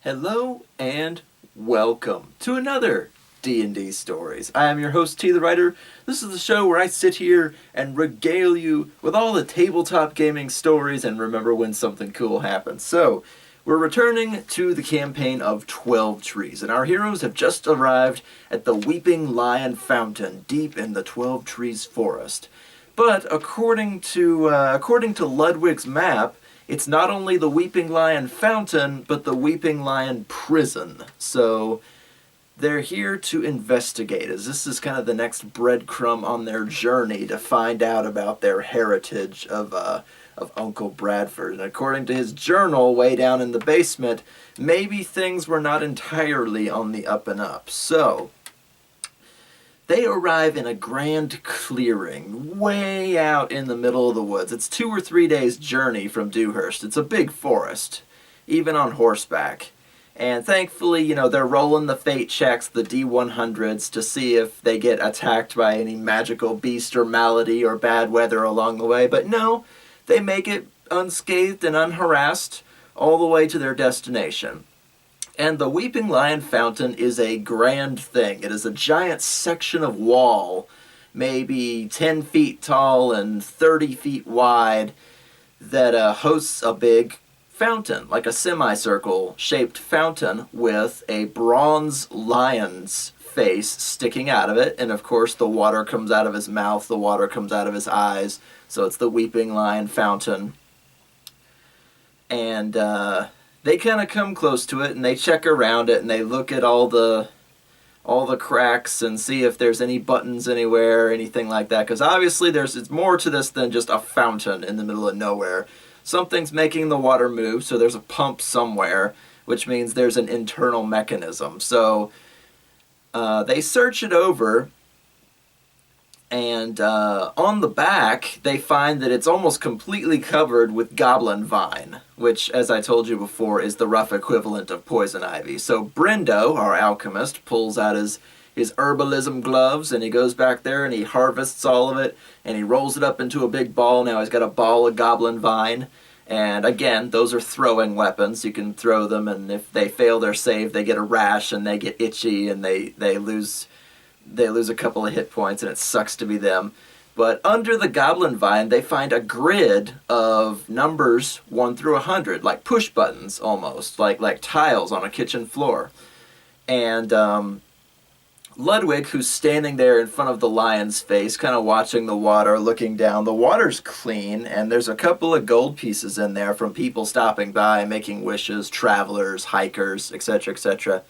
Hello and welcome to another D&D Stories. I am your host, TheWriter. This is the show where I sit here and regale you with all the tabletop gaming stories and remember when something cool happens. So, we're returning to the campaign of 12 Trees, and our heroes have just arrived at the Weeping Lion Fountain deep in the 12 Trees forest. But according to Ludwig's map, it's not only the Weeping Lion Fountain, but the Weeping Lion Prison. So they're here to investigate, as this is kind of the next breadcrumb on their journey to find out about their heritage of Uncle Bradford. And according to his journal way down in the basement, maybe things were not entirely on the up and up. So they arrive in a grand clearing way out in the middle of the woods. It's 2 or 3 days' journey from Dewhurst. It's a big forest, even on horseback. And thankfully, they're rolling the fate checks, the D100s, to see if they get attacked by any magical beast or malady or bad weather along the way. But no, they make it unscathed and unharassed all the way to their destination. And the Weeping Lion Fountain is a grand thing. It is a giant section of wall, maybe 10 feet tall and 30 feet wide, that hosts a big fountain, like a semicircle-shaped fountain with a bronze lion's face sticking out of it. And of course, the water comes out of his mouth, the water comes out of his eyes. So it's the Weeping Lion Fountain. And they kind of come close to it, and they check around it, and they look at all the cracks and see if there's any buttons anywhere or anything like that. Because obviously it's more to this than just a fountain in the middle of nowhere. Something's making the water move, so there's a pump somewhere, which means there's an internal mechanism. So they search it over, and on the back, they find that it's almost completely covered with goblin vine, which, as I told you before, is the rough equivalent of poison ivy. So Brendo, our alchemist, pulls out his herbalism gloves, and he goes back there and he harvests all of it, and he rolls it up into a big ball. Now he's got a ball of goblin vine. And again, those are throwing weapons. You can throw them, and if they fail their save, they get a rash, and they get itchy, and they lose a couple of hit points, and it sucks to be them. But under the goblin vine, they find a grid of numbers 1 through 100, like push buttons almost, like tiles on a kitchen floor. And Ludwig, who's standing there in front of the lion's face, kind of watching the water, looking down. The water's clean, and there's a couple of gold pieces in there from people stopping by, making wishes, travelers, hikers, etc., etc.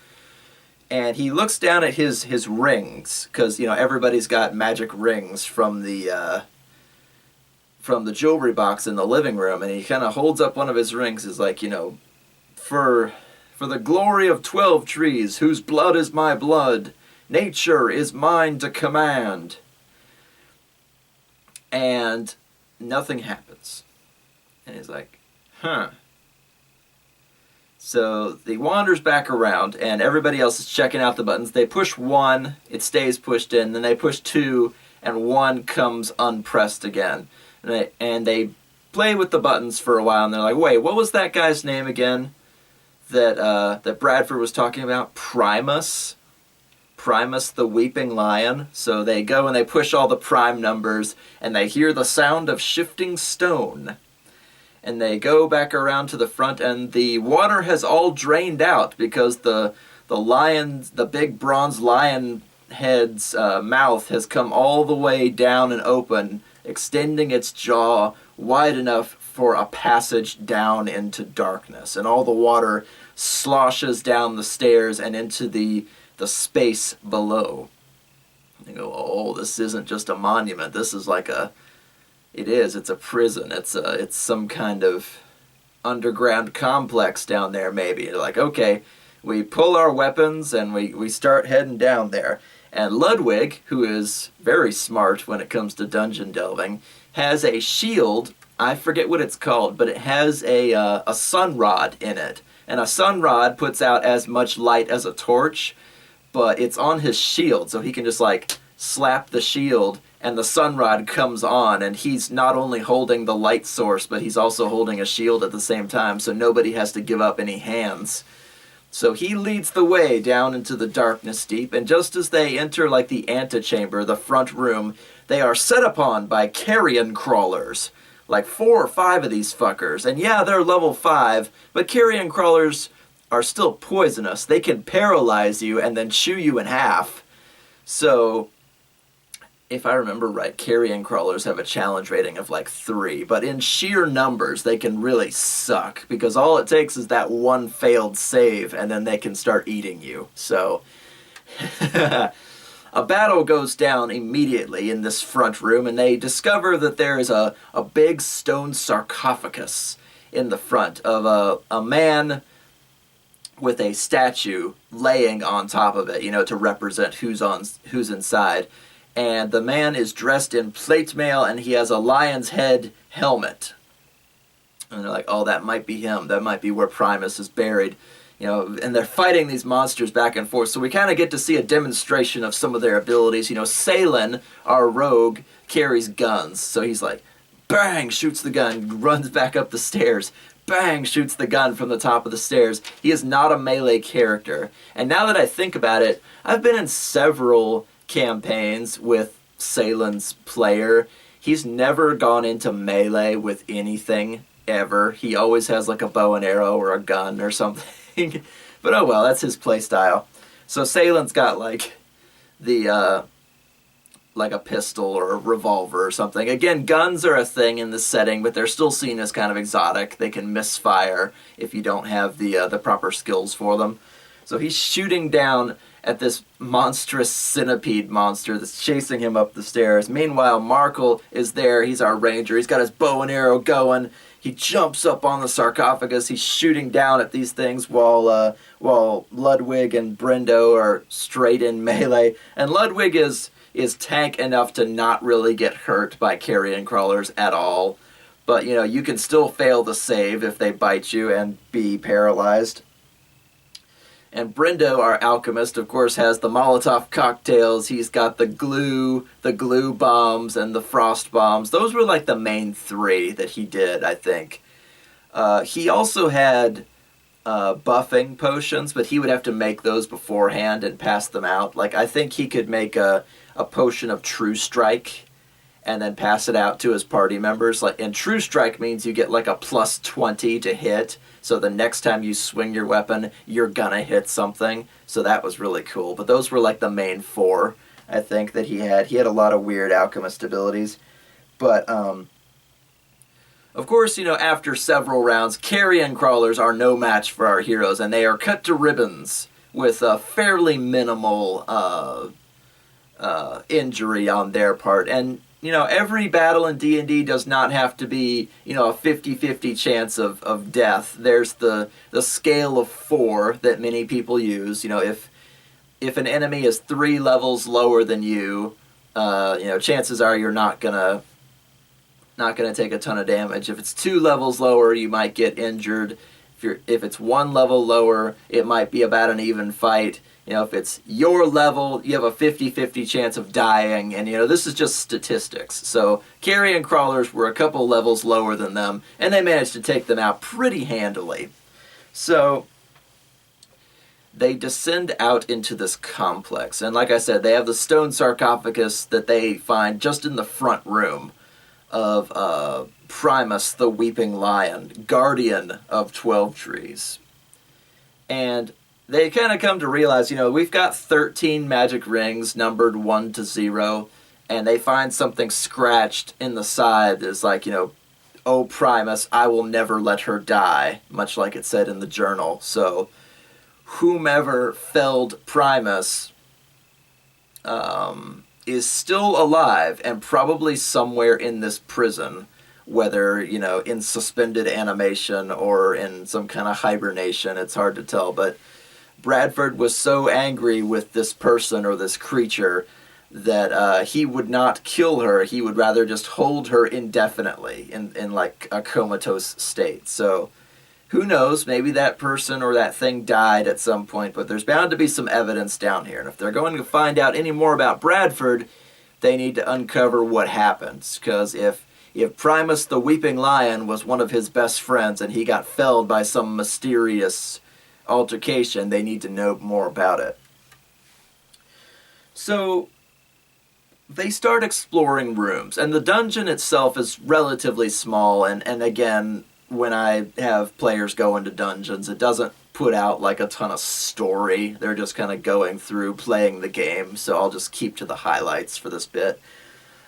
And he looks down at his rings, because everybody's got magic rings from the jewelry box in the living room, and he kind of holds up one of his rings, is like, for the glory of 12 trees, whose blood is my blood, nature is mine to command. And nothing happens. And he's like, huh. So he wanders back around, and everybody else is checking out the buttons. They push 1, it stays pushed in. Then they push 2, and 1 comes unpressed again. And they play with the buttons for a while, and they're like, wait, what was that guy's name again that Bradford was talking about? Primus the Weeping Lion. So they go and they push all the prime numbers, and they hear the sound of shifting stone. And they go back around to the front, and the water has all drained out because the big bronze lion head's mouth has come all the way down and open, extending its jaw wide enough for a passage down into darkness. And all the water sloshes down the stairs and into the space below. And they go, oh, this isn't just a monument. This is like it's a prison. It's some kind of underground complex down there, maybe. They're like, okay, we pull our weapons and we start heading down there. And Ludwig, who is very smart when it comes to dungeon delving, has a shield. I forget what it's called, but it has a sun rod in it. And a sun rod puts out as much light as a torch, but it's on his shield, so he can just slap the shield and the sun rod comes on, and he's not only holding the light source, but he's also holding a shield at the same time, so nobody has to give up any hands. So he leads the way down into the darkness deep, and just as they enter like the antechamber, the front room, they are set upon by carrion crawlers. Like 4 or 5 of these fuckers. And yeah, they're level 5, but carrion crawlers are still poisonous. They can paralyze you and then chew you in half. So, if I remember right, carrion crawlers have a challenge rating of like 3, but in sheer numbers, they can really suck, because all it takes is that one failed save, and then they can start eating you. So, a battle goes down immediately in this front room, and they discover that there is a big stone sarcophagus in the front of a man with a statue laying on top of it, to represent who's inside. And the man is dressed in plate mail, and he has a lion's head helmet. And they're like, oh, that might be him. That might be where Primus is buried. And they're fighting these monsters back and forth. So we kind of get to see a demonstration of some of their abilities. Salen, our rogue, carries guns. So he's like, bang, shoots the gun, runs back up the stairs. Bang, shoots the gun from the top of the stairs. He is not a melee character. And now that I think about it, I've been in several campaigns with Salen's player. He's never gone into melee with anything, ever. He always has like a bow and arrow or a gun or something. But oh well, that's his playstyle. So Salen's got like the like a pistol or a revolver or something. Again, guns are a thing in this setting, but they're still seen as kind of exotic. They can misfire if you don't have the proper skills for them. So he's shooting down at this monstrous centipede monster that's chasing him up the stairs. Meanwhile, Markle is there. He's our ranger. He's got his bow and arrow going. He jumps up on the sarcophagus. He's shooting down at these things while Ludwig and Brendo are straight in melee. And Ludwig is tank enough to not really get hurt by carrion crawlers at all. But, you can still fail the save if they bite you and be paralyzed. And Brendo, our alchemist, of course, has the Molotov cocktails. He's got the glue bombs, and the frost bombs. Those were like the main 3 that he did, I think. He also had buffing potions, but he would have to make those beforehand and pass them out. Like, I think he could make a potion of True Strike and then pass it out to his party members. And True Strike means you get like a plus 20 to hit. So the next time you swing your weapon, you're gonna hit something. So that was really cool. But those were like the main 4, I think, that he had. He had a lot of weird alchemist abilities. But, of course, after several rounds, carrion crawlers are no match for our heroes. And they are cut to ribbons with a fairly minimal injury on their part. And every battle in D&D does not have to be, a 50-50 chance of death. There's the scale of 4 that many people use. If an enemy is 3 levels lower than you, chances are you're not gonna take a ton of damage. If it's 2 levels lower, you might get injured. If it's 1 level lower, it might be about an even fight. If it's your level, you have a 50-50 chance of dying, and this is just statistics. So carrion crawlers were a couple levels lower than them, and they managed to take them out pretty handily. So they descend out into this complex, and like I said, they have the stone sarcophagus that they find just in the front room of Primus, the Weeping Lion, guardian of 12 Trees. And they kind of come to realize, we've got 13 magic rings numbered 1 to 0, and they find something scratched in the side that's like, oh, Primus, I will never let her die, much like it said in the journal. So whomever felled Primus is still alive and probably somewhere in this prison, whether, in suspended animation or in some kind of hibernation. It's hard to tell, but Bradford was so angry with this person or this creature that he would not kill her. He would rather just hold her indefinitely in like a comatose state. So who knows, maybe that person or that thing died at some point, but there's bound to be some evidence down here. And if they're going to find out any more about Bradford, they need to uncover what happens. Because if Primus the Weeping Lion was one of his best friends and he got felled by some mysterious altercation, they need to know more about it. So they start exploring rooms, and the dungeon itself is relatively small, and again, when I have players go into dungeons, it doesn't put out like a ton of story. They're just kind of going through, playing the game, so I'll just keep to the highlights for this bit.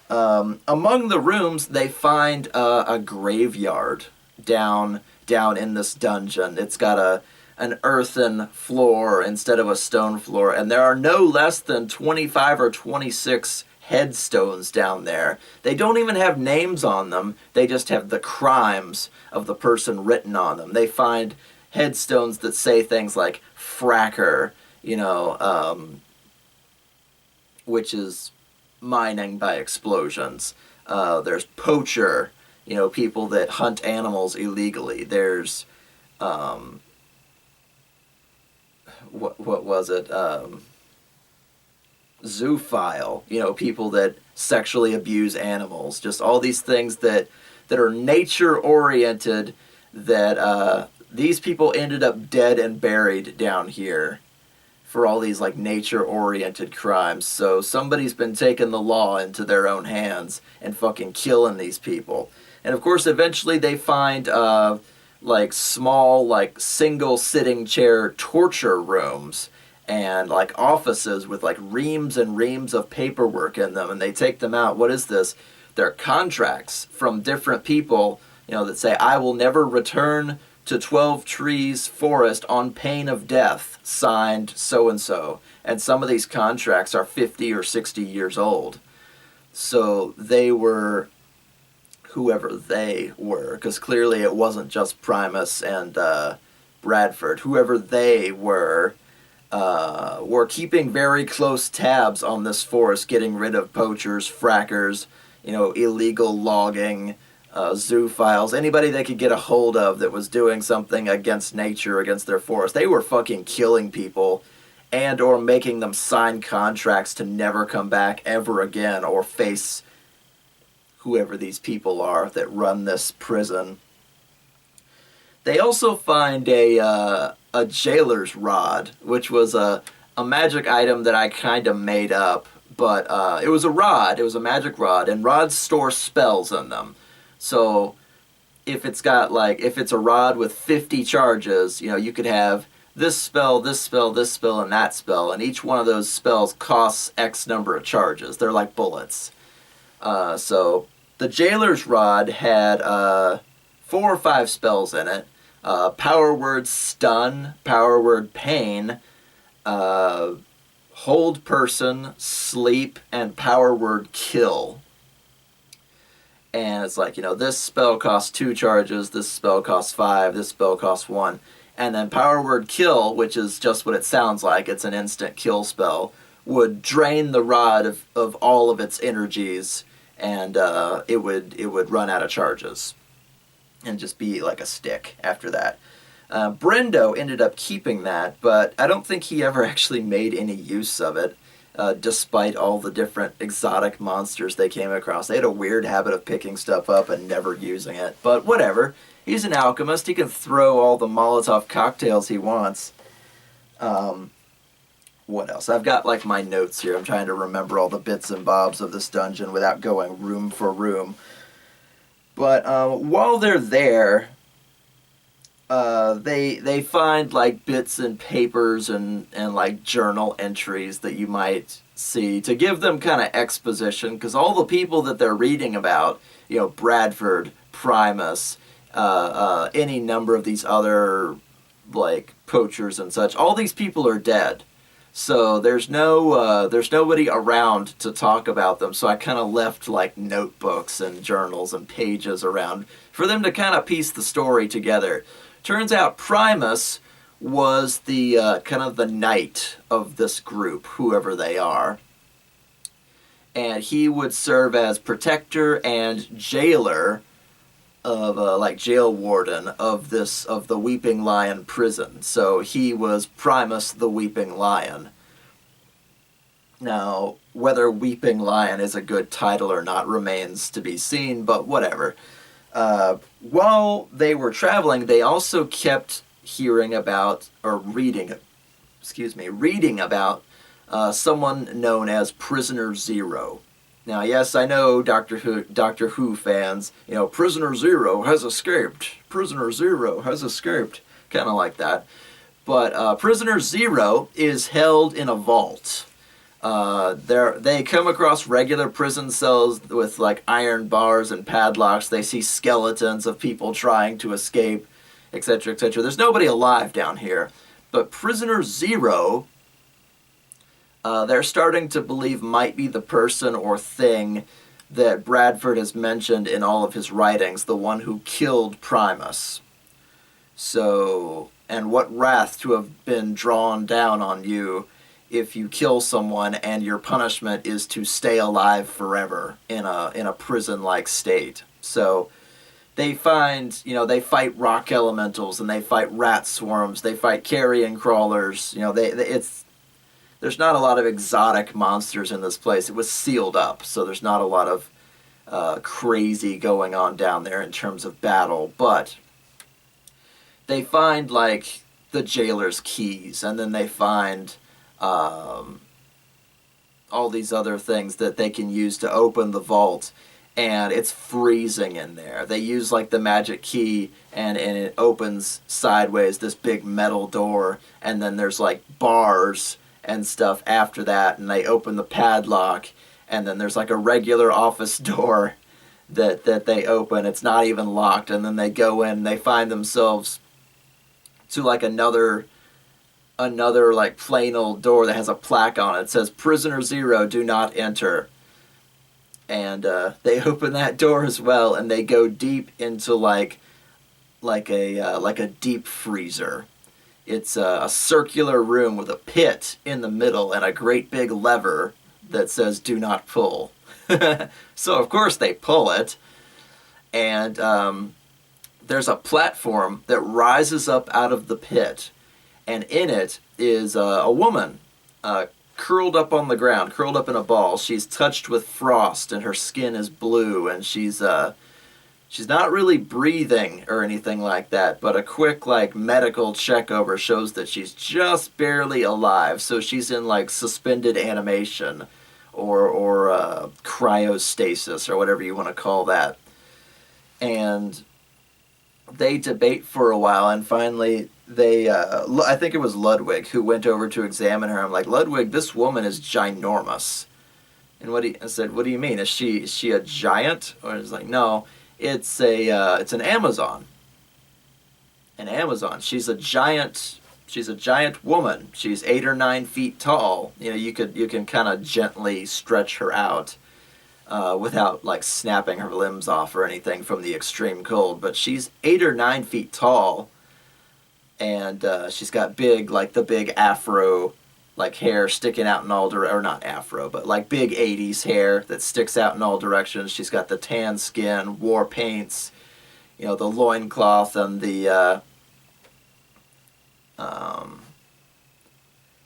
Among the rooms, they find a graveyard down in this dungeon. It's got an earthen floor instead of a stone floor, and there are no less than 25 or 26 headstones down there. They don't even have names on them. They just have the crimes of the person written on them. They find headstones that say things like fracker, which is mining by explosions. There's poacher, people that hunt animals illegally. There's what was it? Zoophile, people that sexually abuse animals. Just all these things that are nature oriented, that these people ended up dead and buried down here for all these like nature oriented crimes. So somebody's been taking the law into their own hands and fucking killing these people. And of course eventually they find like small, like single sitting chair torture rooms and like offices with like reams and reams of paperwork in them, and they take them out. What is this? They're contracts from different people, that say, I will never return to 12 Trees Forest on pain of death, signed so-and-so. And some of these contracts are 50 or 60 years old. So they were whoever they were, because clearly it wasn't just Primus and Bradford. Whoever they were keeping very close tabs on this forest, getting rid of poachers, frackers, illegal logging, zoophiles, anybody they could get a hold of that was doing something against nature, against their forest. They were fucking killing people and or making them sign contracts to never come back ever again or face whoever these people are that run this prison. They also find a jailer's rod, which was a magic item that I kind of made up, but it was a rod, it was a magic rod, and rods store spells in them. So if it's a rod with 50 charges, you could have this spell, this spell, this spell, and that spell, and each one of those spells costs X number of charges. They're like bullets. So the jailer's rod had 4 or 5 spells in it. Power word stun, power word pain, hold person, sleep, and power word kill. And it's like, this spell costs 2 charges, this spell costs 5, this spell costs 1. And then power word kill, which is just what it sounds like, it's an instant kill spell, would drain the rod of all of its energies, and it would run out of charges and just be like a stick after that. Brendo ended up keeping that, but I don't think he ever actually made any use of it, despite all the different exotic monsters they came across. They had a weird habit of picking stuff up and never using it, but whatever. He's an alchemist. He can throw all the Molotov cocktails he wants. What else? I've got like my notes here. I'm trying to remember all the bits and bobs of this dungeon without going room for room. But while they're there, they find like bits and papers and like journal entries that you might see to give them kind of exposition, because all the people that they're reading about, Bradford, Primus, any number of these other like poachers and such, all these people are dead. So there's nobody around to talk about them. So I kind of left like notebooks and journals and pages around for them to kind of piece the story together. Turns out Primus was the kind of the knight of this group, whoever they are. And he would serve as protector and jailer of like jail warden of the Weeping Lion prison. So he was Primus the Weeping Lion. Now, whether Weeping Lion is a good title or not remains to be seen, but whatever. While they were traveling, they also kept hearing about, or reading about someone known as Prisoner Zero. Now, yes, I know Doctor Who fans, Prisoner Zero has escaped. Prisoner Zero has escaped. Kind of like that. But Prisoner Zero is held in a vault. They come across regular prison cells with like iron bars and padlocks. They see skeletons of people trying to escape, etc., etc. There's nobody alive down here. But Prisoner Zero, they're starting to believe might be the person or thing that Bradford has mentioned in all of his writings, the one who killed Primus. So, and what wrath to have been drawn down on you if you kill someone and your punishment is to stay alive forever in a prison-like state. So they fight rock elementals, and they fight rat swarms, they fight carrion crawlers. There's not a lot of exotic monsters in this place. It was sealed up, so there's not a lot of crazy going on down there in terms of battle, but they find like the jailer's keys, and then they find all these other things that they can use to open the vault, and it's freezing in there. They use like the magic key, and it opens sideways, this big metal door, and then there's like bars and stuff after that, and they open the padlock, and then there's like a regular office door that they open. It's not even locked, and then they go in and they find themselves to like another like plain old door that has a plaque on it. It says Prisoner Zero, do not enter. And they open that door as well, and they go deep into like a deep freezer. It's a circular room with a pit in the middle and a great big lever that says do not pull. So of course they pull it, and there's a platform that rises up out of the pit, and in it is a woman curled up on the ground, curled up in a ball. She's touched with frost, and her skin is blue, and she's not really breathing or anything like that, but a quick like medical check over shows that she's just barely alive. So she's in like suspended animation or cryostasis or whatever you want to call that. And they debate for a while, and finally I think it was Ludwig who went over to examine her. I'm like, Ludwig, this woman is ginormous. And I said, what do you mean? Is she a giant? Or he's like, no, it's an Amazon. An Amazon. She's a giant woman. She's 8 or 9 feet tall. You can kind of gently stretch her out without like snapping her limbs off or anything from the extreme cold. But she's 8 or 9 feet tall, and she's got the big afro like hair sticking out in all or not afro, but like big 80s hair that sticks out in all directions. She's got the tan skin, war paints, the loincloth and the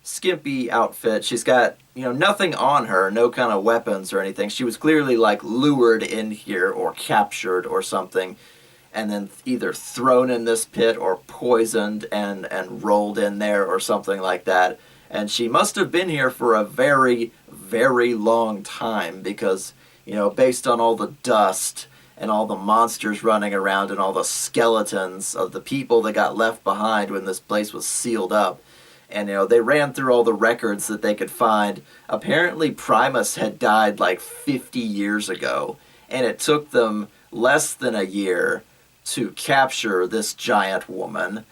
skimpy outfit. She's got, nothing on her, no kind of weapons or anything. She was clearly like lured in here or captured or something, and then either thrown in this pit or poisoned and rolled in there or something like that. And she must have been here for a very, very long time because, based on all the dust and all the monsters running around and all the skeletons of the people that got left behind when this place was sealed up. And, they ran through all the records that they could find. Apparently Primus had died like 50 years ago, and it took them less than a year to capture this giant woman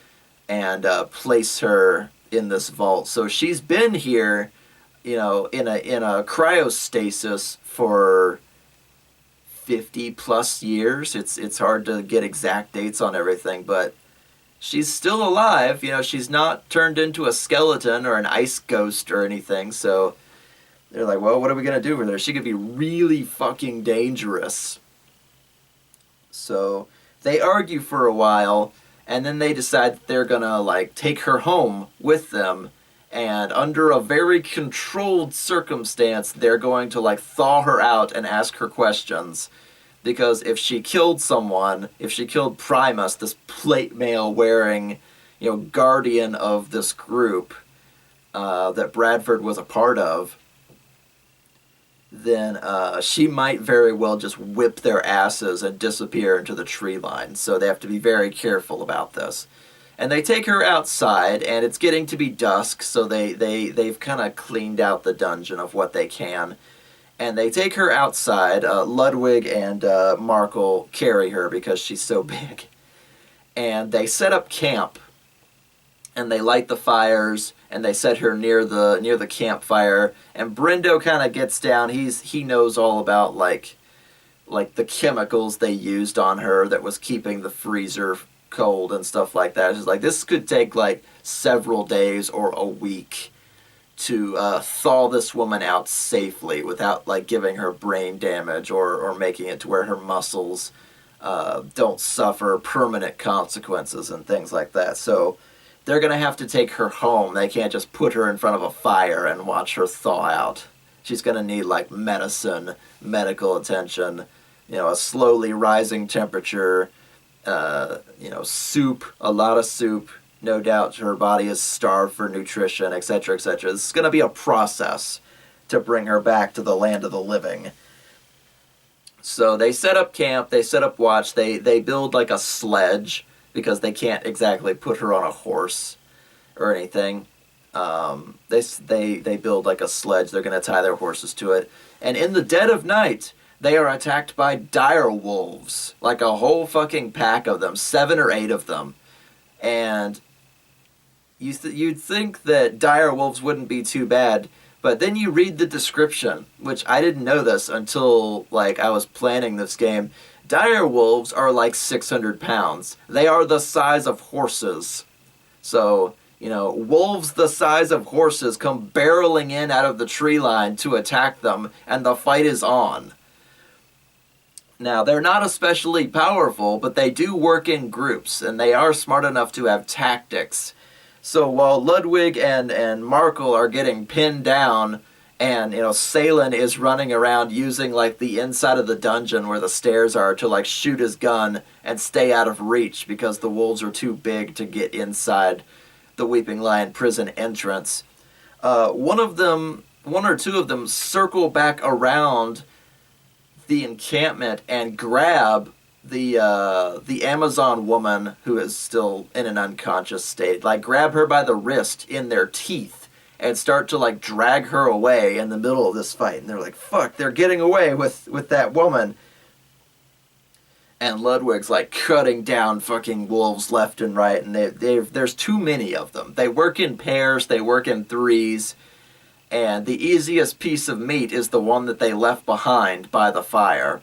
and place her in this vault. So she's been here, in a cryostasis for 50 plus years. It's hard to get exact dates on everything, but she's still alive. She's not turned into a skeleton or an ice ghost or anything. So they're like, well, what are we going to do with her? She could be really fucking dangerous. So they argue for a while, and then they decide that they're going to like take her home with them. And under a very controlled circumstance, they're going to like thaw her out and ask her questions. Because if she killed someone, if she killed Primus, this plate mail wearing, guardian of this group that Bradford was a part of, then she might very well just whip their asses and disappear into the tree line. So they have to be very careful about this. And they take her outside, and it's getting to be dusk, so they've kind of cleaned out the dungeon of what they can. And they take her outside. Ludwig and Markle carry her because she's so big. And they set up camp. And they light the fires, and they set her near the campfire. And Brendo kind of gets down. He knows all about like the chemicals they used on her that was keeping the freezer cold and stuff like that. It's just like, this could take like several days or a week to thaw this woman out safely without like giving her brain damage or making it to where her muscles don't suffer permanent consequences and things like that. So they're going to have to take her home. They can't just put her in front of a fire and watch her thaw out. She's going to need like medicine, medical attention, a slowly rising temperature, soup, a lot of soup. No doubt her body is starved for nutrition, etc., etc. This is going to be a process to bring her back to the land of the living. So they set up camp, they set up watch, they build like a sledge, because they can't exactly put her on a horse or anything. They build like a sledge. They're going to tie their horses to it. And in the dead of night, they are attacked by dire wolves. Like a whole fucking pack of them. 7 or 8 of them. And you'd think that dire wolves wouldn't be too bad. But then you read the description, which I didn't know this until like I was planning this game. Dire wolves are like 600 pounds. They are the size of horses. So, wolves the size of horses come barreling in out of the tree line to attack them, and the fight is on. Now, they're not especially powerful, but they do work in groups, and they are smart enough to have tactics. So while Ludwig and Markle are getting pinned down, and, Salen is running around using, like, the inside of the dungeon where the stairs are to, like, shoot his gun and stay out of reach because the wolves are too big to get inside the Weeping Lion prison entrance. One or two of them circle back around the encampment and grab the Amazon woman who is still in an unconscious state. Like, grab her by the wrist in their teeth and start to, like, drag her away in the middle of this fight. And they're like, fuck, they're getting away with that woman. And Ludwig's, like, cutting down fucking wolves left and right. And there's too many of them. They work in pairs. They work in threes. And the easiest piece of meat is the one that they left behind by the fire.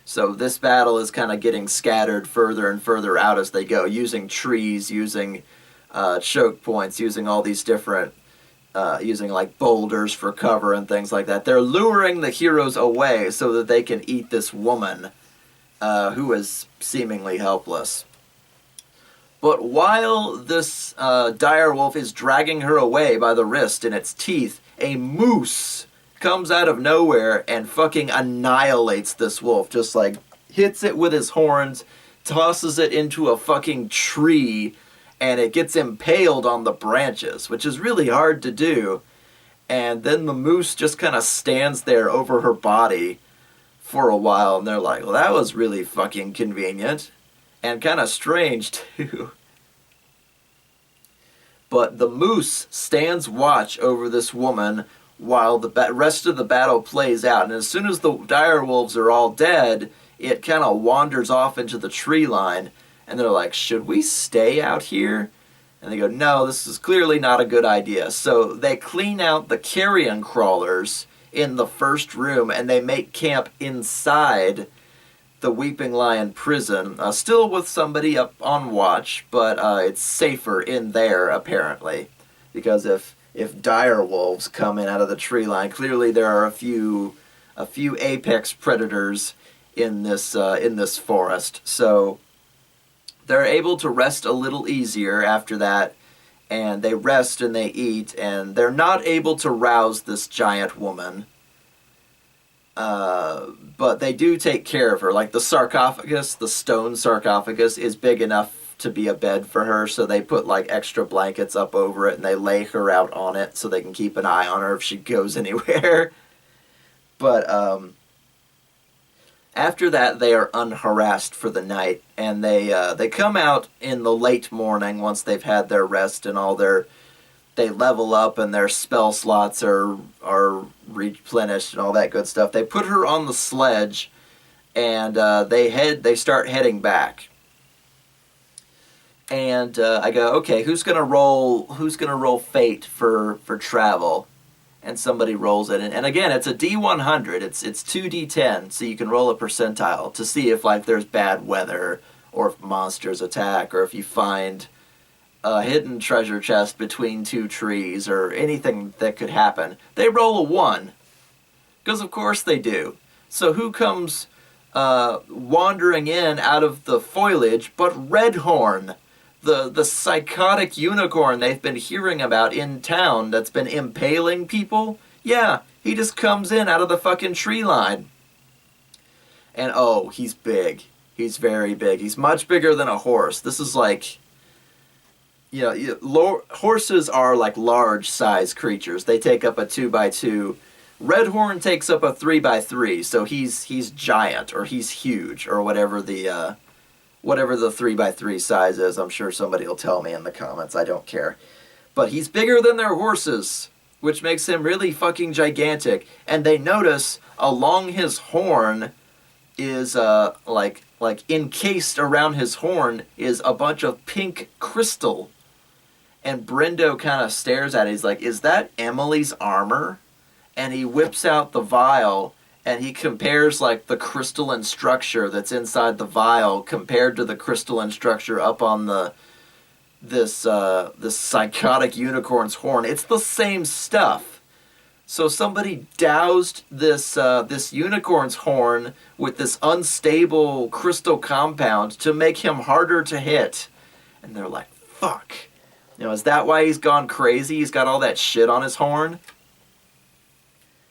So this battle is kind of getting scattered further and further out as they go, using trees, using choke points, using all these different... using like boulders for cover and things like that. They're luring the heroes away so that they can eat this woman who is seemingly helpless. But while this dire wolf is dragging her away by the wrist in its teeth, a moose comes out of nowhere and fucking annihilates this wolf. Just like hits it with his horns, tosses it into a fucking tree, and it gets impaled on the branches, which is really hard to do. And then the moose just kind of stands there over her body for a while, and they're like, well, that was really fucking convenient. And kind of strange, too. But the moose stands watch over this woman while the rest of the battle plays out. And as soon as the dire wolves are all dead, it kind of wanders off into the tree line. And they're like, should we stay out here? And they go, no, this is clearly not a good idea. So they clean out the carrion crawlers in the first room, and they make camp inside the Weeping Lion prison, still with somebody up on watch, but it's safer in there, apparently. Because if dire wolves come in out of the tree line, clearly there are a few apex predators in this forest. So they're able to rest a little easier after that, and they rest and they eat, and they're not able to rouse this giant woman. But they do take care of her. Like the sarcophagus, the stone sarcophagus, is big enough to be a bed for her, so they put like extra blankets up over it and they lay her out on it so they can keep an eye on her if she goes anywhere. But after that, they are unharassed for the night, and they come out in the late morning once they've had their rest and all their, they level up and their spell slots are replenished and all that good stuff. They put her on the sledge, and they start heading back. And I go, okay, who's gonna roll fate for travel? And somebody rolls it, and again, it's a D100. It's 2D10, so you can roll a percentile to see if like there's bad weather, or if monsters attack, or if you find a hidden treasure chest between two trees, or anything that could happen. They roll a 1, because of course they do. So who comes wandering in out of the foliage but Redhorn, the psychotic unicorn they've been hearing about in town that's been impaling people? Yeah, he just comes in out of the fucking tree line. And oh, he's big. He's very big. He's much bigger than a horse. This is like, horses are like large size creatures. They take up a 2x2. Redhorn takes up a 3x3, so he's giant, or he's huge, or whatever the 3x3 size is. I'm sure somebody will tell me in the comments. I don't care. But he's bigger than their horses, which makes him really fucking gigantic. And they notice along his horn is like encased around his horn is a bunch of pink crystal. And Brendo kind of stares at it. He's like, is that Emily's armor? And he whips out the vial, and he compares like the crystalline structure that's inside the vial compared to the crystalline structure up on this psychotic unicorn's horn. It's the same stuff. So somebody doused this unicorn's horn with this unstable crystal compound to make him harder to hit. And they're like, fuck. Is that why he's gone crazy? He's got all that shit on his horn?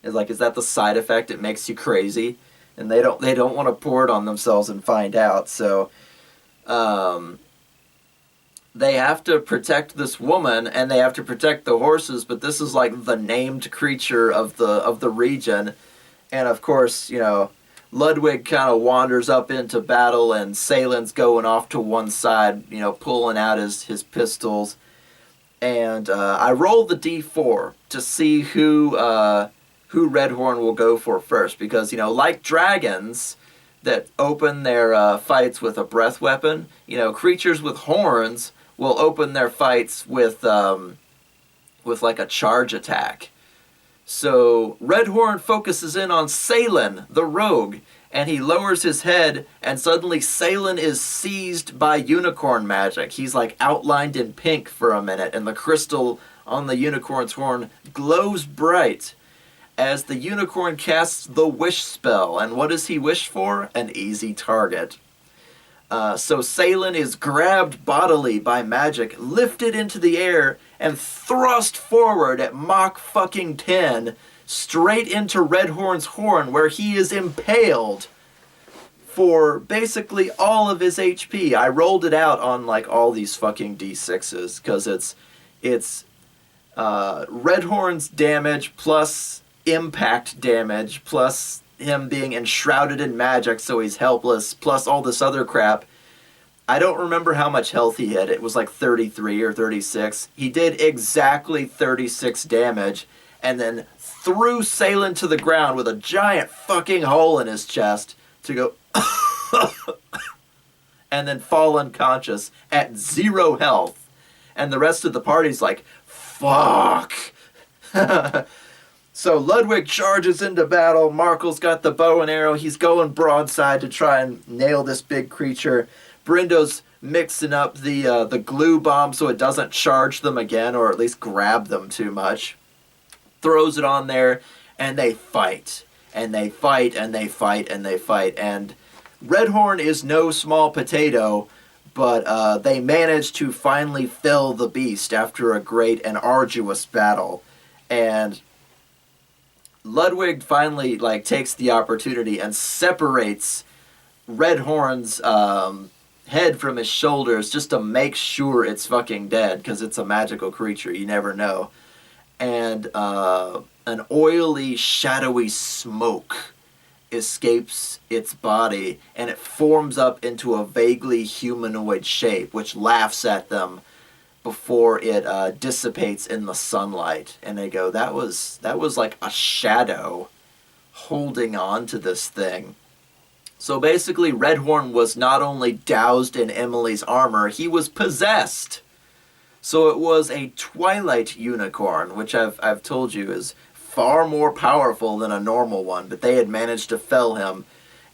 Is that the side effect? It makes you crazy, and they don't want to pour it on themselves and find out. So, they have to protect this woman, and they have to protect the horses. But this is like the named creature of the region, and of course, Ludwig kind of wanders up into battle, and Salen's going off to one side, pulling out his pistols, and I rolled the D4 to see who Redhorn will go for first, because, like dragons that open their fights with a breath weapon, creatures with horns will open their fights with like a charge attack. So Redhorn focuses in on Salen, the rogue, and he lowers his head, and suddenly Salen is seized by unicorn magic. He's like outlined in pink for a minute, and the crystal on the unicorn's horn glows bright as the unicorn casts the wish spell. And what does he wish for? An easy target. So Salen is grabbed bodily by magic, lifted into the air, and thrust forward at Mach fucking 10, straight into Redhorn's horn, where he is impaled for basically all of his HP. I rolled it out on like all these fucking D6s, because it's Redhorn's damage plus impact damage plus him being enshrouded in magic so he's helpless plus all this other crap. I don't remember how much health he had. It was like 33 or 36. He did exactly 36 damage and then threw Salen to the ground with a giant fucking hole in his chest to go and then fall unconscious at 0 health. And the rest of the party's like, fuck. So Ludwig charges into battle. Markel's got the bow and arrow. He's going broadside to try and nail this big creature. Brindo's mixing up the glue bomb so it doesn't charge them again, or at least grab them too much. Throws it on there, and they fight. And they fight, and they fight, and they fight. And Redhorn is no small potato, but they manage to finally fell the beast after a great and arduous battle. And Ludwig finally takes the opportunity and separates Redhorn's head from his shoulders just to make sure it's fucking dead, because it's a magical creature. You never know. And an oily, shadowy smoke escapes its body, and it forms up into a vaguely humanoid shape, which laughs at them before it dissipates in the sunlight. And they go, that was like a shadow holding on to this thing. So basically, Redhorn was not only doused in Emily's armor, he was possessed. So it was a Twilight unicorn, which I've told you is far more powerful than a normal one, but they had managed to fell him.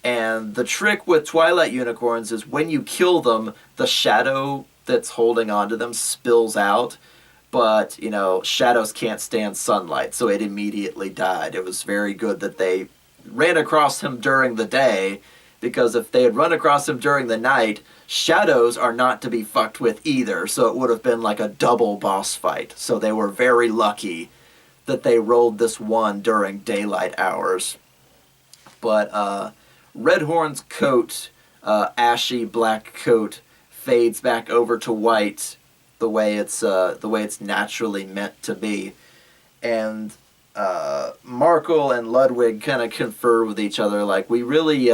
And the trick with Twilight unicorns is when you kill them, the shadow that's holding onto them spills out. But, you know, shadows can't stand sunlight, so it immediately died. It was very good that they ran across him during the day, because if they had run across him during the night, shadows are not to be fucked with either, so it would have been like a double boss fight. So they were very lucky that they rolled this one during daylight hours. But Redhorn's coat, ashy black coat, fades back over to white, the way it's naturally meant to be. And Markle and Ludwig kind of confer with each other, like, we really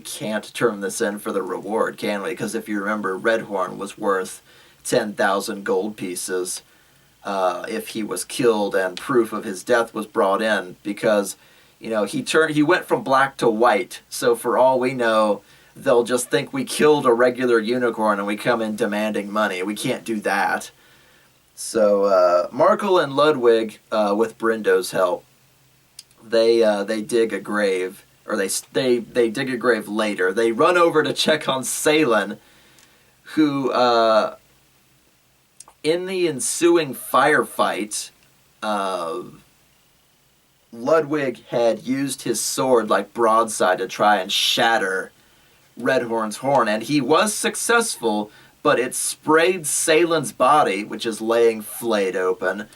can't turn this in for the reward, can we? Because if you remember, Redhorn was worth 10,000 gold pieces if he was killed and proof of his death was brought in, because, you know, he went from black to white. So for all we know, they'll just think we killed a regular unicorn and we come in demanding money. We can't do that. So Markle and Ludwig, with Brindo's help, they dig a grave, or they dig a grave later. They run over to check on Salen, who in the ensuing firefight, Ludwig had used his sword like broadside to try and shatter Redhorn's horn, and he was successful, but it sprayed Salen's body, which is laying flayed open,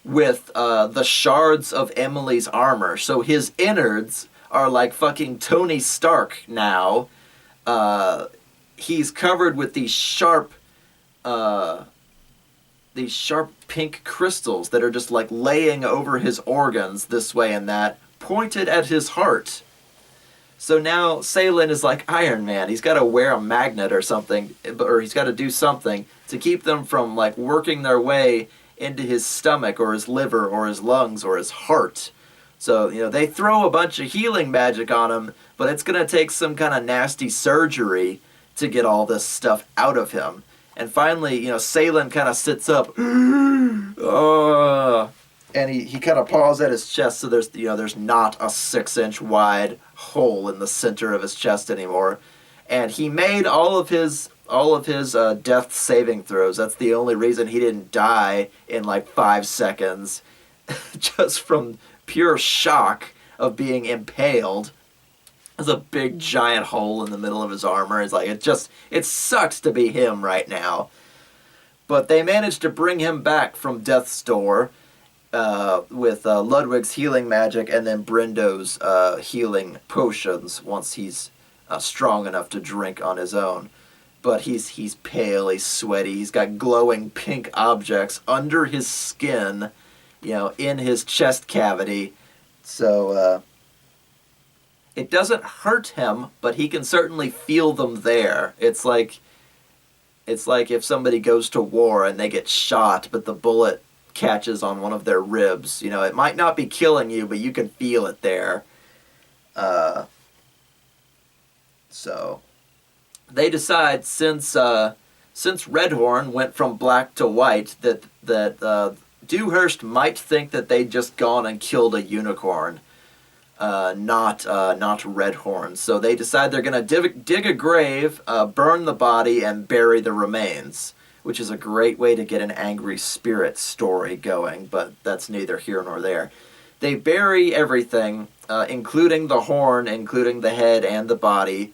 with the shards of Emily's armor. So his innards are like fucking Tony Stark now. He's covered with these sharp pink crystals that are just like laying over his organs this way and that, pointed at his heart. So now Salen is like Iron Man. He's got to wear a magnet or something, or he's got to do something to keep them from like working their way into his stomach or his liver or his lungs or his heart. So, you know, they throw a bunch of healing magic on him, but it's going to take some kind of nasty surgery to get all this stuff out of him. And finally, you know, Salen kind of sits up, and he kind of paws at his chest, so there's not a 6-inch wide hole in the center of his chest anymore. And he made all of his death saving throws. That's the only reason he didn't die in like 5 seconds, just from pure shock of being impaled. There's a big giant hole in the middle of his armor. It's like, it sucks to be him right now. But they managed to bring him back from death's door with Ludwig's healing magic and then Brindo's healing potions once he's strong enough to drink on his own. But he's pale, he's sweaty, he's got glowing pink objects under his skin, you know, in his chest cavity. So it doesn't hurt him, but he can certainly feel them there. It's like if somebody goes to war and they get shot, but the bullet catches on one of their ribs. You know, it might not be killing you, but you can feel it there. So they decide, since Redhorn went from black to white, that Dewhurst might think that they'd just gone and killed a unicorn, not Redhorn. So they decide they're going to dig a grave, burn the body, and bury the remains, which is a great way to get an angry spirit story going, but that's neither here nor there. They bury everything, including the horn, including the head and the body,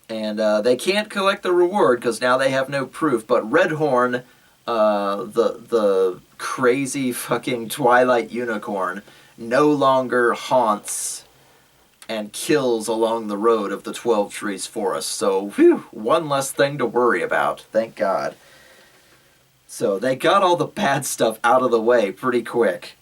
and they can't collect the reward because now they have no proof, but Redhorn, the crazy fucking Twilight unicorn, no longer haunts and kills along the road of the 12 Trees forest. So, whew, one less thing to worry about. Thank God. So they got all the bad stuff out of the way pretty quick.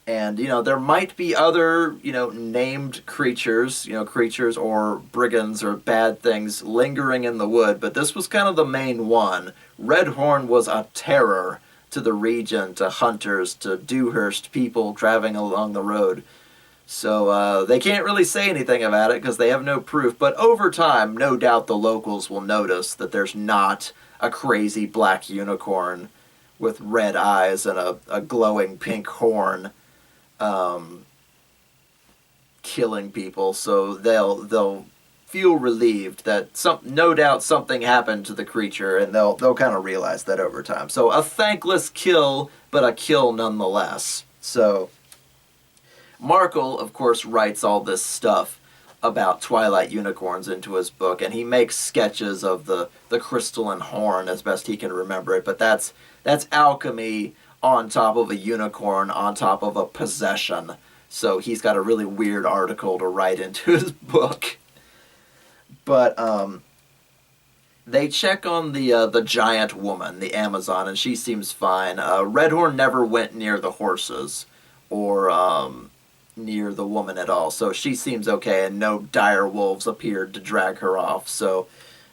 And, there might be other, named creatures, creatures or brigands or bad things lingering in the wood, but this was kind of the main one. Redhorn was a terror to the region, to hunters, to Dewhurst people traveling along the road. So they can't really say anything about it because they have no proof. But over time, no doubt the locals will notice that there's not a crazy black unicorn with red eyes and a glowing pink horn killing people. So they'll feel relieved that no doubt something happened to the creature, and they'll kind of realize that over time. So a thankless kill, but a kill nonetheless. So Markle, of course, writes all this stuff about Twilight unicorns into his book, and he makes sketches of the crystalline horn as best he can remember it, but that's alchemy on top of a unicorn, on top of a possession. So he's got a really weird article to write into his book. But they check on the giant woman, the Amazon, and she seems fine. Redhorn never went near the horses or near the woman at all, so she seems okay, and no dire wolves appeared to drag her off. So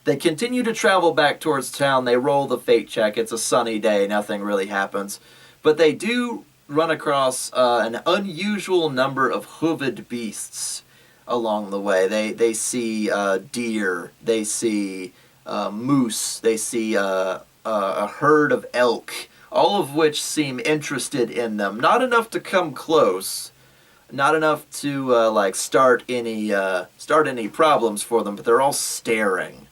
they continue to travel back towards town. They roll the fate check. It's a sunny day. Nothing really happens. But they do run across an unusual number of hoofed beasts along the way. They see deer. They see moose. They see a herd of elk, all of which seem interested in them. Not enough to come close. Not enough to start any problems for them, but they're all staring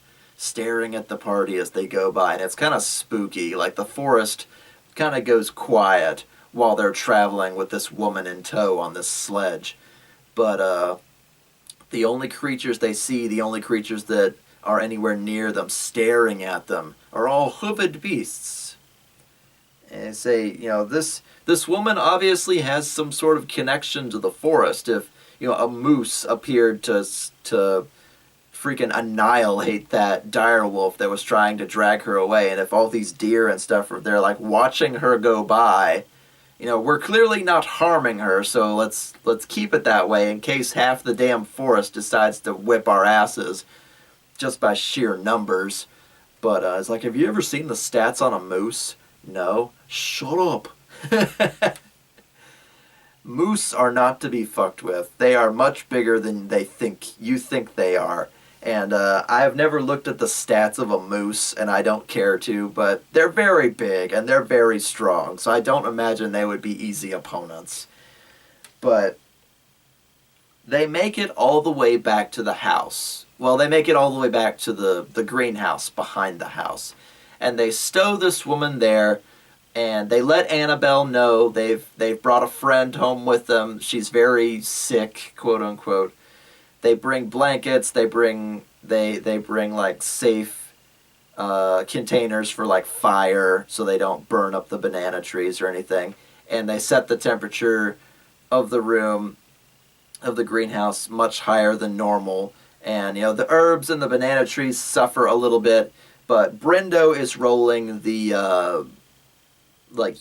at the party as they go by, and it's kind of spooky. Like the forest kind of goes quiet while they're traveling with this woman in tow on this sledge. But the only creatures they see, the only creatures that are anywhere near them, staring at them, are all hoofed beasts. And they say, this woman obviously has some sort of connection to the forest. If, a moose appeared to freaking annihilate that direwolf that was trying to drag her away, and if all these deer and stuff are there, watching her go by, we're clearly not harming her, so let's keep it that way in case half the damn forest decides to whip our asses just by sheer numbers. But it's like, have you ever seen the stats on a moose? No. Shut up. Moose are not to be fucked with. They are much bigger than you think they are. And I have never looked at the stats of a moose, and I don't care to, but they're very big and they're very strong, so I don't imagine they would be easy opponents. But they make it all the way back to the house. Well, they make it all the way back to the greenhouse behind the house. And they stow this woman there, and they let Annabelle know they've brought a friend home with them. She's very sick, quote unquote. They bring blankets. They bring safe containers for fire so they don't burn up the banana trees or anything. And they set the temperature of the room, of the greenhouse, much higher than normal. And the herbs and the banana trees suffer a little bit. But Brendo is rolling the,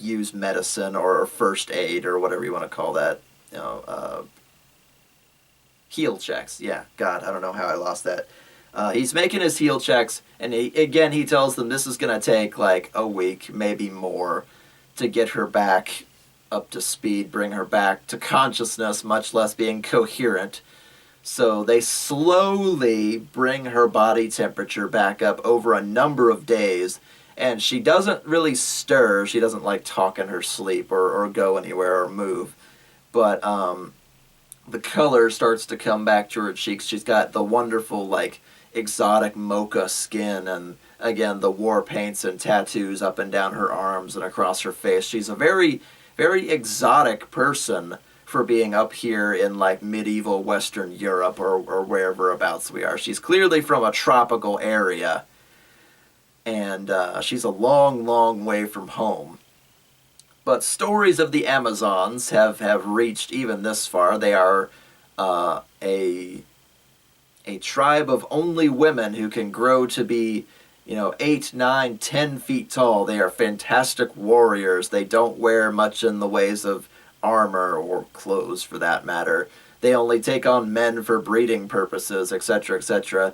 used medicine or first aid or whatever you want to call that. Heal checks. Yeah, God, I don't know how I lost that. He's making his heal checks, and he tells them this is going to take, a week, maybe more, to get her back up to speed, bring her back to consciousness, much less being coherent. So they slowly bring her body temperature back up over a number of days, and she doesn't really stir. She doesn't talk in her sleep or go anywhere or move. But the color starts to come back to her cheeks. She's got the wonderful exotic mocha skin, and again the war paints and tattoos up and down her arms and across her face. She's a very, very exotic person for being up here in medieval Western Europe or wherever abouts we are. She's clearly from a tropical area, and she's a long, long way from home. But stories of the Amazons have reached even this far. They are a tribe of only women who can grow to be, 8, 9, 10 feet tall. They are fantastic warriors. They don't wear much in the ways of armor or clothes, for that matter. They only take on men for breeding purposes, etc., etc.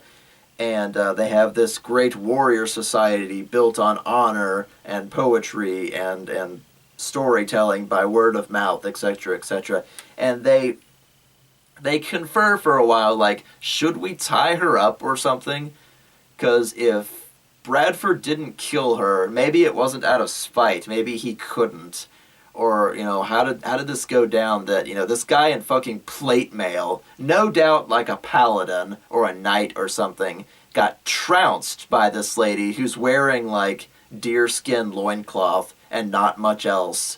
And they have this great warrior society built on honor and poetry and storytelling by word of mouth, etc., etc. And they confer for a while, like, should we tie her up or something? Because if Bradford didn't kill her, maybe it wasn't out of spite. Maybe he couldn't. Or, how did this go down that, this guy in fucking plate mail, no doubt like a paladin or a knight or something, got trounced by this lady who's wearing, like, deerskin loincloth and not much else.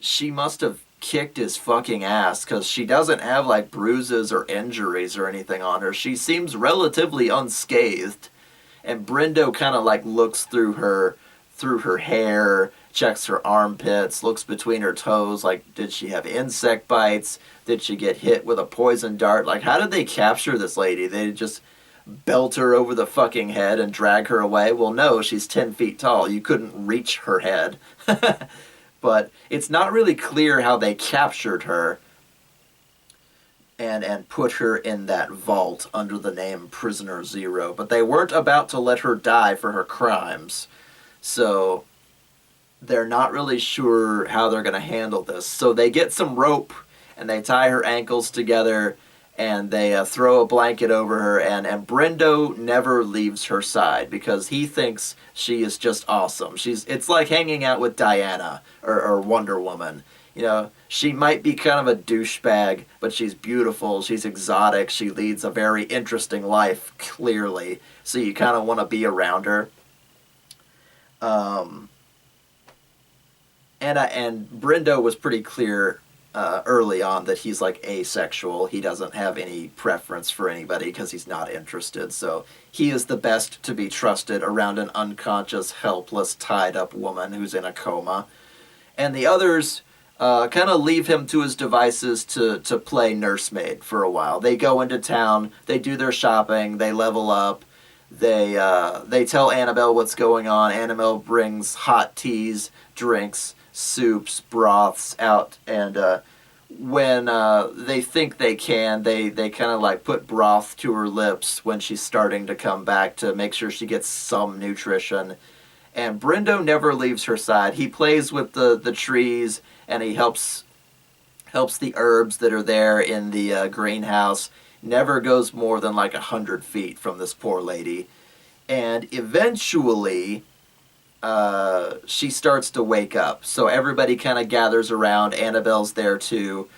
She must have kicked his fucking ass, because she doesn't have, like, bruises or injuries or anything on her. She seems relatively unscathed. And Brindo kind of, like, looks through her hair, checks her armpits, looks between her toes, like, did she have insect bites? Did she get hit with a poison dart? Like, how did they capture this lady? They just belt her over the fucking head and drag her away? Well, no, she's 10 feet tall. You couldn't reach her head. But it's not really clear how they captured her and put her in that vault under the name Prisoner Zero. But they weren't about to let her die for her crimes. So they're not really sure how they're going to handle this. So they get some rope and they tie her ankles together and they throw a blanket over her. And Brindo never leaves her side because he thinks she is just awesome. It's like hanging out with Diana or Wonder Woman. She might be kind of a douchebag, but she's beautiful, she's exotic, she leads a very interesting life, clearly. So you kind of want to be around her. And Brindo was pretty clear early on that he's, like, asexual. He doesn't have any preference for anybody because he's not interested. So he is the best to be trusted around an unconscious, helpless, tied-up woman who's in a coma. And the others kind of leave him to his devices to play nursemaid for a while. They go into town, they do their shopping, they level up. They tell Annabelle what's going on. Annabelle brings hot teas, drinks, soups, broths out, and when they think they can, they kind of, like, put broth to her lips when she's starting to come back to make sure she gets some nutrition. And Brindo never leaves her side. He plays with the trees, and he helps the herbs that are there in the greenhouse. Never goes more than, like, 100 feet from this poor lady. And eventually she starts to wake up. So everybody kind of gathers around. Annabelle's there too.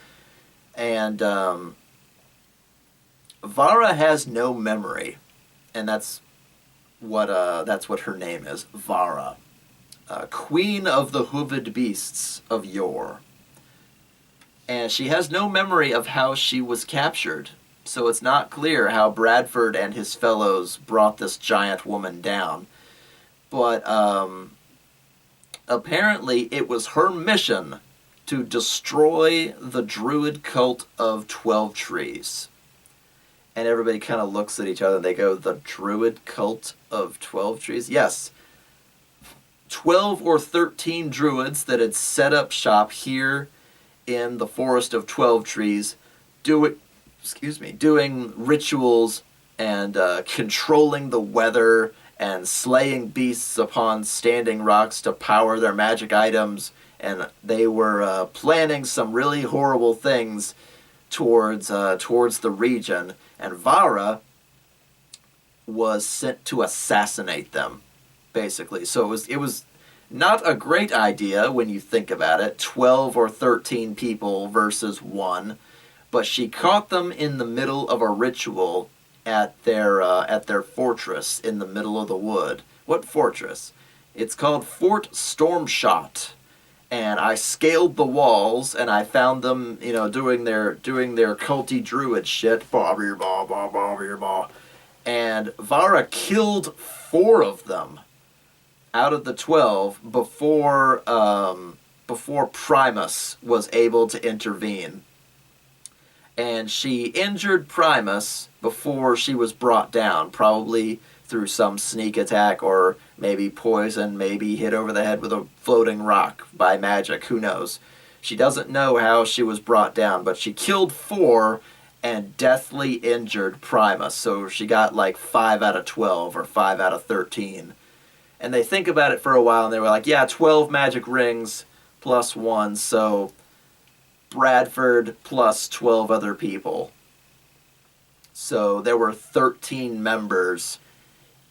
And Vara has no memory. And that's what her name is, Vara. Queen of the Hooved Beasts of Yore. And she has no memory of how she was captured. So it's not clear how Bradford and his fellows brought this giant woman down. But apparently it was her mission to destroy the druid cult of 12 Trees. And everybody kind of looks at each other and they go, the druid cult of 12 Trees? Yes. 12 or 13 druids that had set up shop here in the forest of 12 Trees, doing rituals and controlling the weather and slaying beasts upon standing rocks to power their magic items. And they were planning some really horrible things towards the region. And Vara was sent to assassinate them, basically. So it was not a great idea when you think about it. 12 or 13 people versus one. But she caught them in the middle of a ritual at their fortress in the middle of the wood. What fortress? It's called Fort Stormshot. And I scaled the walls and I found them, doing their culty druid shit. And Vara killed 4 of them out of the 12 before Primus was able to intervene. and she injured Primus before she was brought down, probably through some sneak attack or maybe poison, maybe hit over the head with a floating rock by magic, who knows. She doesn't know how she was brought down, but she killed 4 and deathly injured Primus, so she got like 5 out of 12 or 5 out of 13. And they think about it for a while, and they were like, yeah, 12 magic rings plus 1, so Bradford plus 12 other people. So there were 13 members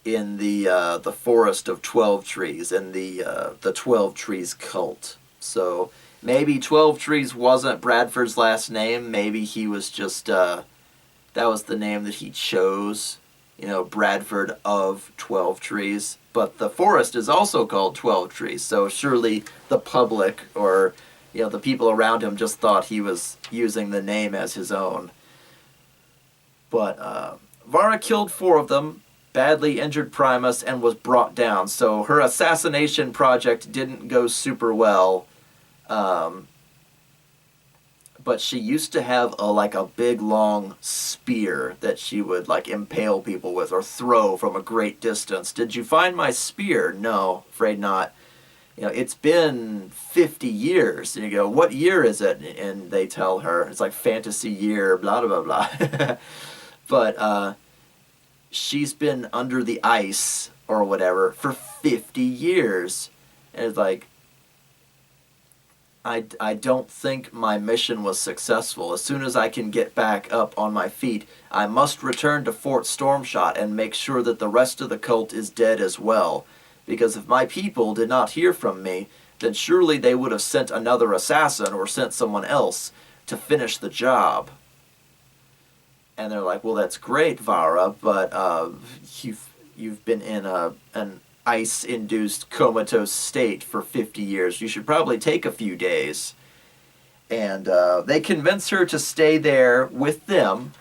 in the Forest of 12 Trees, in the 12 Trees cult. So maybe 12 Trees wasn't Bradford's last name. Maybe he was just, that was the name that he chose. Bradford of 12 Trees. But the forest is also called 12 Trees, so surely the public or, the people around him just thought he was using the name as his own. But Vara killed 4 of them, badly injured Primus, and was brought down. So her assassination project didn't go super well. But she used to have a big long spear that she would impale people with or throw from a great distance. Did you find my spear? No, afraid not. It's been 50 years. And you go, what year is it? And they tell her, it's like fantasy year, blah, blah, blah, blah. But she's been under the ice or whatever for 50 years. And it's like, I don't think my mission was successful. As soon as I can get back up on my feet, I must return to Fort Stormshot and make sure that the rest of the cult is dead as well. Because if my people did not hear from me, then surely they would have sent another assassin or sent someone else to finish the job. And they're like, well, that's great, Vara, but you've been in an ice-induced comatose state for 50 years. You should probably take a few days. And they convince her to stay there with them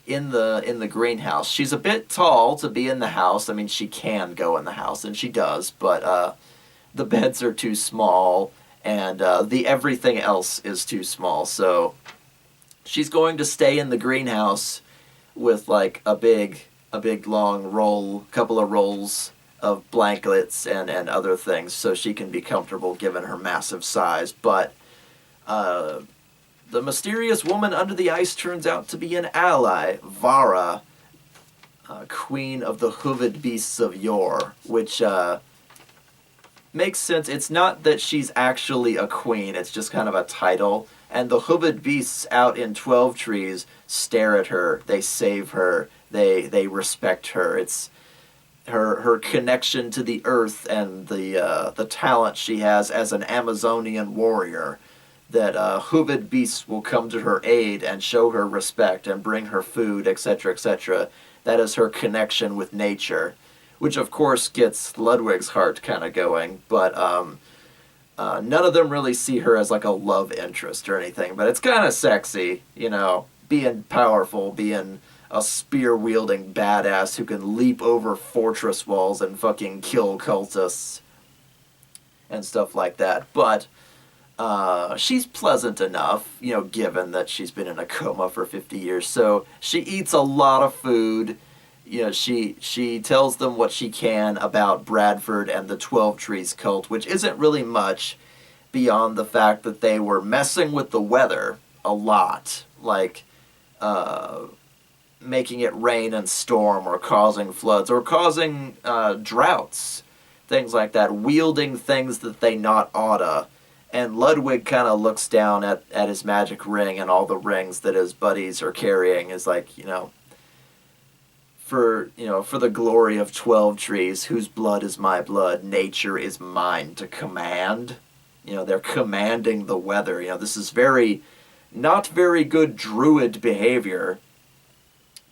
in the greenhouse. She's a bit tall to be in the house. I mean, she can go in the house, and she does, but the beds are too small, and the everything else is too small. So she's going to stay in the greenhouse with a big long couple of rolls of blankets and other things so she can be comfortable given her massive size. But the mysterious woman under the ice turns out to be an ally, Vara, queen of the hooved beasts of yore, which makes sense. It's not that she's actually a queen, it's just kind of a title. And the hooved beasts out in 12 Trees stare at her, they save her, they respect her. It's her connection to the earth and the talent she has as an Amazonian warrior, that hooved beasts will come to her aid and show her respect and bring her food, etc., etc. That is her connection with nature, which of course gets Ludwig's heart kind of going, but none of them really see her as a love interest or anything, but it's kind of sexy, being powerful, being a spear-wielding badass who can leap over fortress walls and fucking kill cultists and stuff like that. But she's pleasant enough, given that she's been in a coma for 50 years. So she eats a lot of food. She tells them what she can about Bradford and the 12 Trees cult, which isn't really much beyond the fact that they were messing with the weather a lot. Making it rain and storm, or causing floods, or causing droughts, things like that, wielding things that they not oughta. And Ludwig kind of looks down at his magic ring and all the rings that his buddies are carrying, is for the glory of 12 Trees, whose blood is my blood, nature is mine to command. They're commanding the weather. This is not very good druid behavior,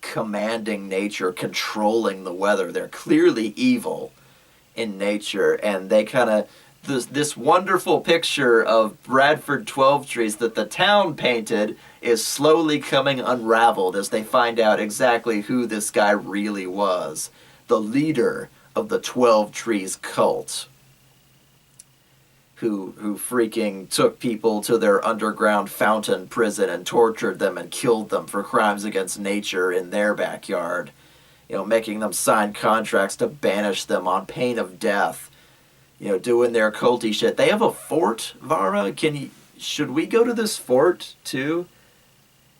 commanding nature, controlling the weather. They're clearly evil in nature, and they kind of, this wonderful picture of Bradford 12 Trees that the town painted is slowly coming unraveled as they find out exactly who this guy really was, the leader of the 12 Trees cult. who freaking took people to their underground fountain prison and tortured them and killed them for crimes against nature in their backyard. Making them sign contracts to banish them on pain of death. Doing their culty shit. They have a fort, Vara? Should we go to this fort too?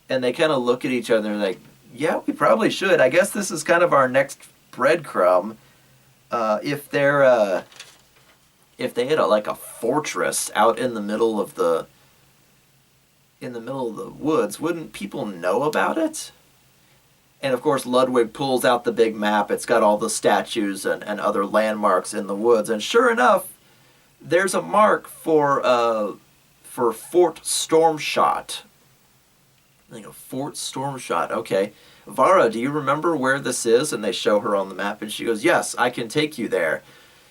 And they kind of look at each other and like, yeah, we probably should. I guess this is kind of our next breadcrumb. If they had a fortress out in the middle of the woods, wouldn't people know about it? And of course, Ludwig pulls out the big map. It's got all the statues and other landmarks in the woods. And sure enough, there's a mark for Fort Stormshot. Fort Stormshot. Okay, Vara, do you remember where this is? And they show her on the map, and she goes, "Yes, I can take you there.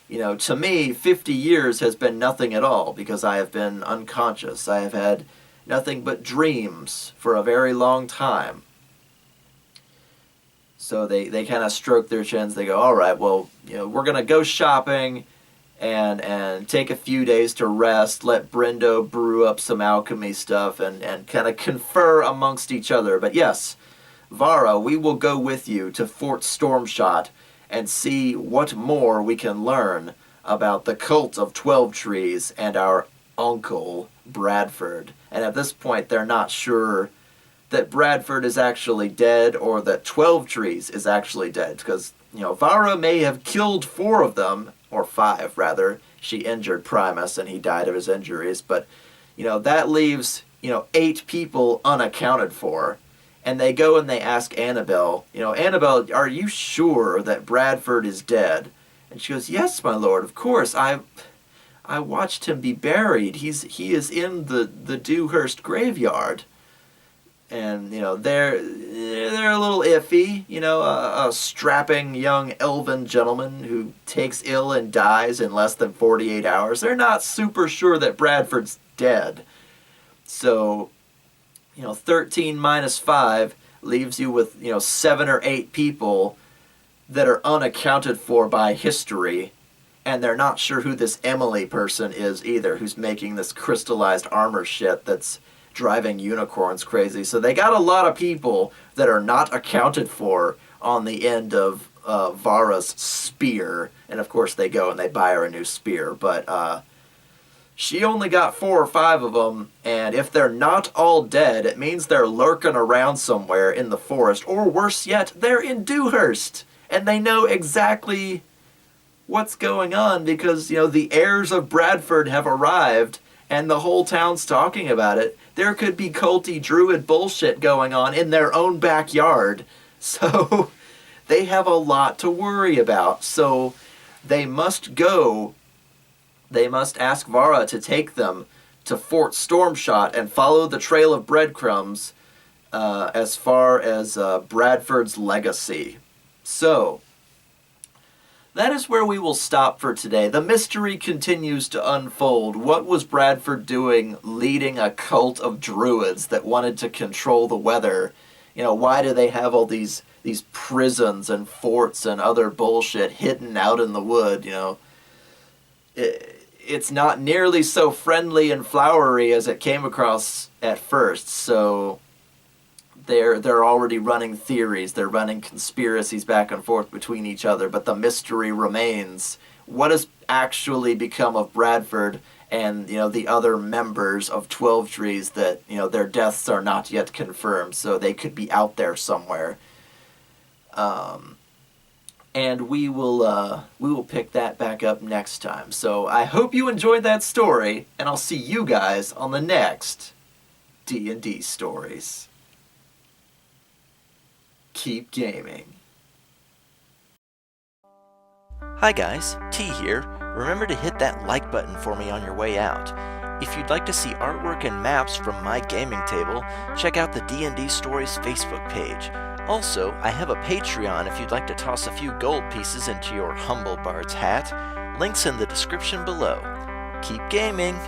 To me, 50 years has been nothing at all because I have been unconscious. I have had nothing but dreams for a very long time." So they kind of stroke their chins. They go, all right, well, we're going to go shopping and take a few days to rest, let Brendo brew up some alchemy stuff and kind of confer amongst each other. But yes, Vara, we will go with you to Fort Stormshot and see what more we can learn about the cult of 12 Trees and our uncle, Bradford. And at this point, they're not sure that Bradford is actually dead or that 12 Trees is actually dead. Because, Vara may have killed 4 of them, or 5 rather. She injured Primus and he died of his injuries. But, that leaves, 8 people unaccounted for. And they go and they ask Annabelle, Annabelle, are you sure that Bradford is dead? And she goes, yes, my lord, of course. I watched him be buried. He is in the Dewhurst graveyard. And, they're a little iffy, a strapping young elven gentleman who takes ill and dies in less than 48 hours. They're not super sure that Bradford's dead. So, 13 minus 5 leaves you with, 7 or 8 people that are unaccounted for by history. And they're not sure who this Emily person is either, who's making this crystallized armor shit that's driving unicorns crazy. So they got a lot of people that are not accounted for on the end of Vara's spear. And of course they go and they buy her a new spear. But she only got 4 or 5 of them. And if they're not all dead, it means they're lurking around somewhere in the forest. Or worse yet, they're in Dewhurst. And they know exactly what's going on because, the heirs of Bradford have arrived and the whole town's talking about it. There could be culty druid bullshit going on in their own backyard. So they have a lot to worry about. So they must go. They must ask Vara to take them to Fort Stormshot and follow the trail of breadcrumbs as far as Bradford's legacy. So that is where we will stop for today. The mystery continues to unfold. What was Bradford doing leading a cult of druids that wanted to control the weather? Why do they have all these prisons and forts and other bullshit hidden out in the wood? It's not nearly so friendly and flowery as it came across at first, so they're already running theories, they're running conspiracies back and forth between each other, but the mystery remains. What has actually become of Bradford and, the other members of 12 Trees that, their deaths are not yet confirmed, so they could be out there somewhere. And we will pick that back up next time. So I hope you enjoyed that story, and I'll see you guys on the next D&D Stories. Keep gaming. Hi guys, T here. Remember to hit that like button for me on your way out. If you'd like to see artwork and maps from my gaming table, check out the D&D Stories Facebook page. Also, I have a Patreon if you'd like to toss a few gold pieces into your humble bard's hat. Links in the description below. Keep gaming!